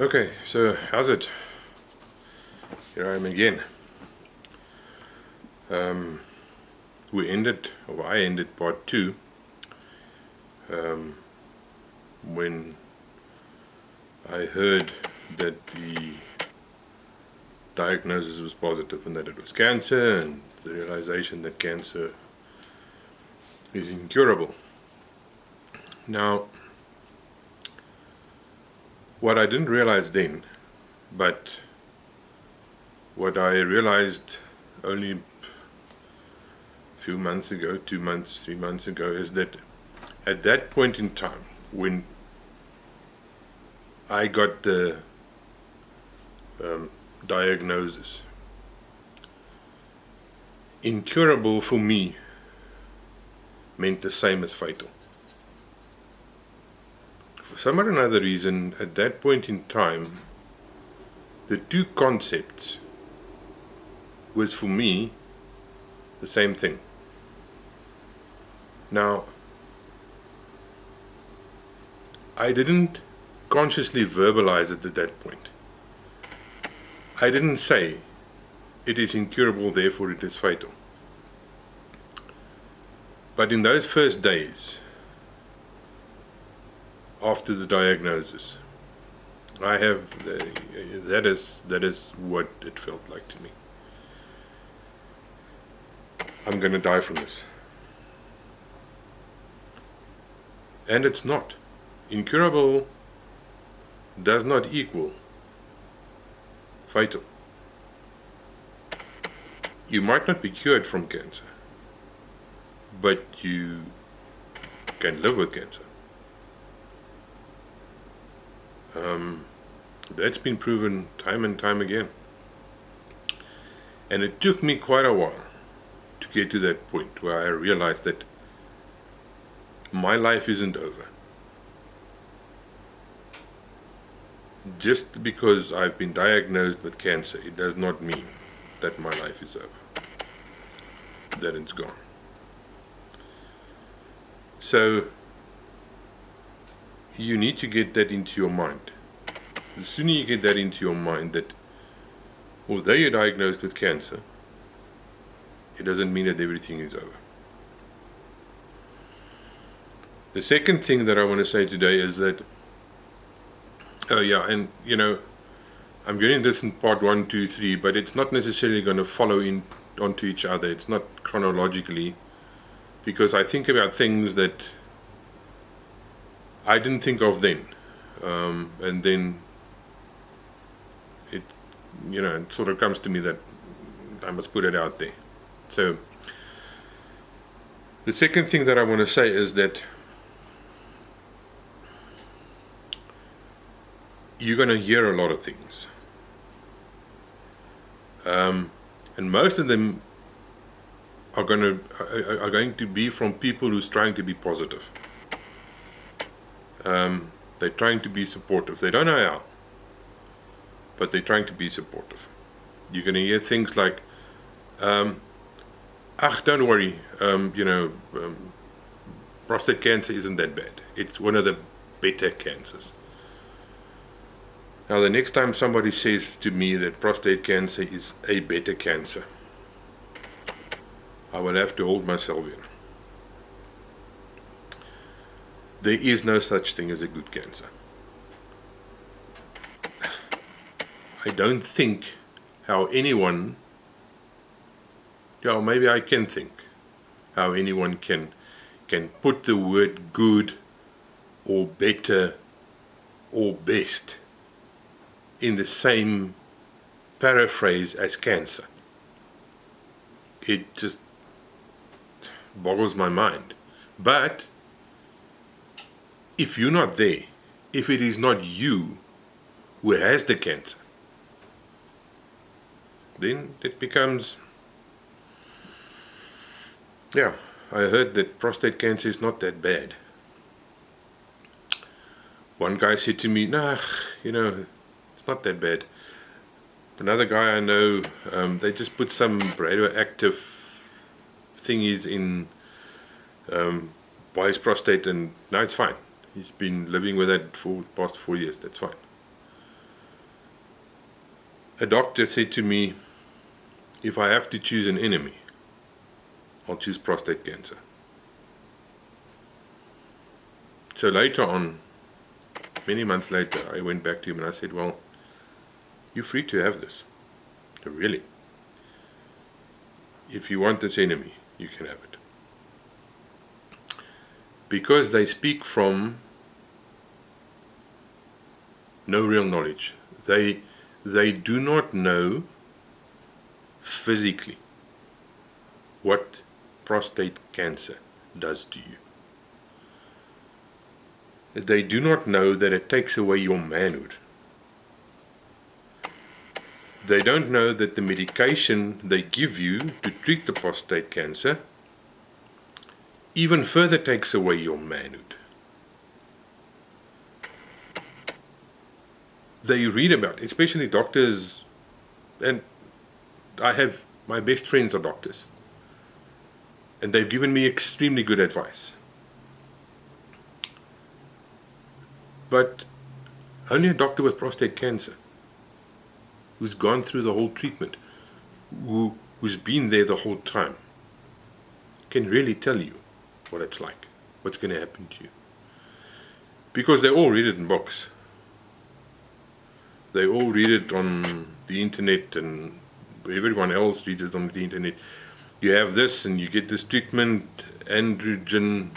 Okay, so how's it? Here I am again. I ended part 2 when I heard that the diagnosis was positive and that it was cancer, and the realization that cancer is incurable. Now, what I didn't realize then, but what I realized only a few months ago, 2 months, 3 months ago, is that at that point in time, when I got the diagnosis, incurable for me meant the same as fatal. For some or another reason, at that point in time, the two concepts was for me the same thing. Now, I didn't consciously verbalize it at that point. I didn't say it is incurable, therefore it is fatal. But in those first days after the diagnosis, that is what it felt like to me. I'm going to die from this. And it's not. Incurable does not equal fatal. You might not be cured from cancer, but you can live with cancer. That's been proven time and time again. And it took me quite a while to get to that point where I realized that my life isn't over. Just because I've been diagnosed with cancer, it does not mean that my life is over, that it's gone. So you need to get that into your mind. The sooner you get that into your mind, that although you're diagnosed with cancer, it doesn't mean that everything is over. The second thing that I want to say today is that, I'm getting this in part 1, 2, 3, but it's not necessarily going to follow onto each other. It's not chronologically, because I think about things that I didn't think of then, and then it sort of comes to me that I must put it out there. So the second thing that I want to say is that you're going to hear a lot of things, and most of them are going to be from people who's trying to be positive. They're trying to be supportive. They don't know how, but they're trying to be supportive. You're going to hear things like, don't worry, prostate cancer isn't that bad. It's one of the better cancers. Now, the next time somebody says to me that prostate cancer is a better cancer, I will have to hold myself in. There is no such thing as a good cancer. I don't think how anyone, maybe I can think how anyone can put the word good or better or best in the same paraphrase as cancer. It just boggles my mind. But if you're not there, if it is not you who has the cancer, then it becomes, I heard that prostate cancer is not that bad. One guy said to me, it's not that bad. Another guy I know, they just put some radioactive thingies in by his prostate, and now it's fine. He's been living with that for the past 4 years. That's fine. a doctor said to me, if I have to choose an enemy, I'll choose prostate cancer. So later on, many months later, I went back to him and I said, well, you're free to have this. Really. If you want this enemy, you can have it. Because they speak from no real knowledge. They do not know physically what prostate cancer does to you. They do not know that it takes away your manhood. They don't know that the medication they give you to treat the prostate cancer even further takes away your manhood. They read about, especially doctors, and my best friends are doctors, and they've given me extremely good advice. But only a doctor with prostate cancer, who's gone through the whole treatment, who's been there the whole time, can really tell you what it's like, what's going to happen to you. Because they all read it in books. They all read it on the internet, and everyone else reads it on the internet. You have this and you get this treatment, androgen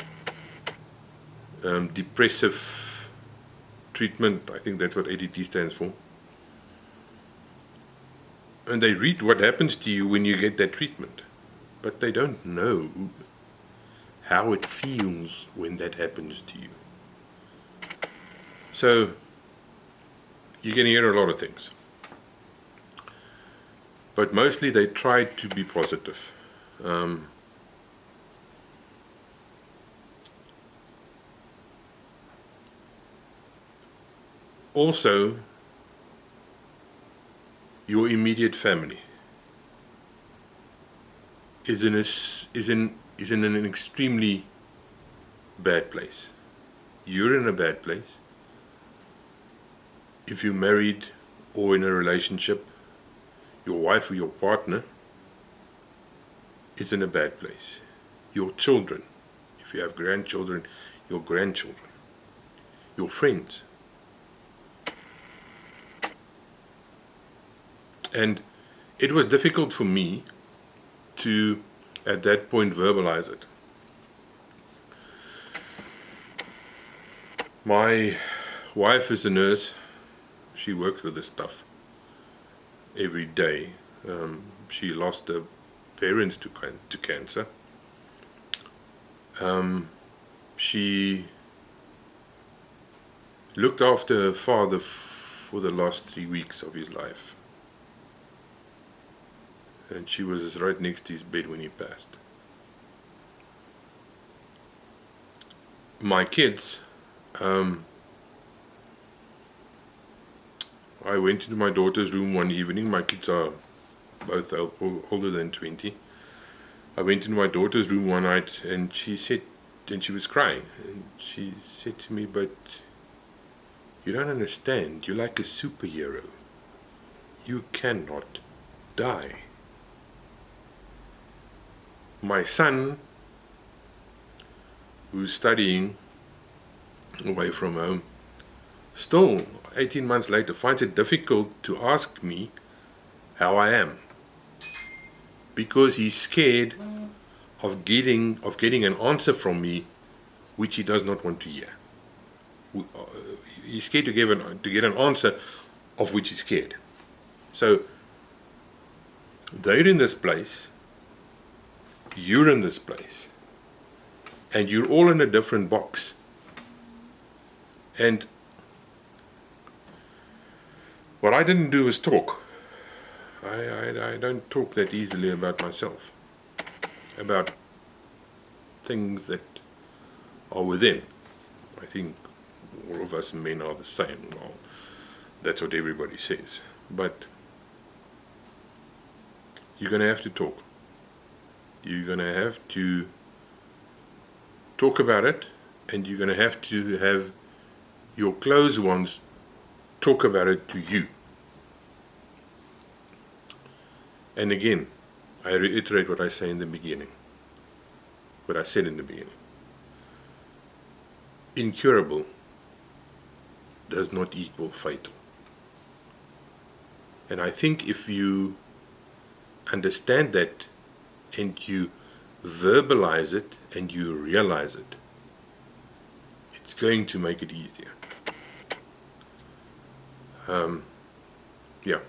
depressive treatment, I think that's what ADT stands for. And they read what happens to you when you get that treatment, but they don't know how it feels when that happens to you. So you can hear a lot of things, but mostly they try to be positive. Also, your immediate family is in an extremely bad place. You're in a bad place. If you're married or in a relationship, your wife or your partner is in a bad place. Your children, if you have grandchildren, your grandchildren, your friends. And it was difficult for me to, at that point, verbalize it. My wife is a nurse. She works with this stuff every day. She lost her parents to cancer. She looked after her father for the last 3 weeks of his life. And she was right next to his bed when he passed. My kids, I went into my daughter's room one evening. My kids are both older than 20. I went into my daughter's room one night and she was crying. And she said to me, but you don't understand. You're like a superhero. You cannot die. My son, who's studying away from home, still 18 months later finds it difficult to ask me how I am, because he's scared of getting an answer from me which he does not want to hear. He's scared to get an answer of which he's scared. So they're in this place, you're in this place, and you're all in a different box. And what I didn't do was talk. I don't talk that easily about myself, about things that are within. I think all of us men are the same. Well, that's what everybody says. But you're going to have to talk. You're going to have to talk about it, and you're going to have your close ones talk about it to you. And again, I reiterate what I say in the beginning, what I said in the beginning. Incurable does not equal fatal. And I think if you understand that and you verbalize it and you realize it, it's going to make it easier. Yeah,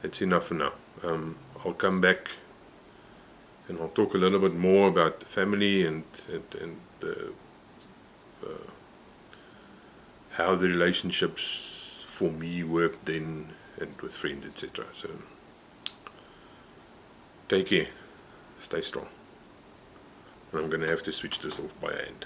that's enough for now. I'll come back and I'll talk a little bit more about the family and the, how the relationships for me worked then and with friends, etc. So take care, stay strong. And I'm going to have to switch this off by hand.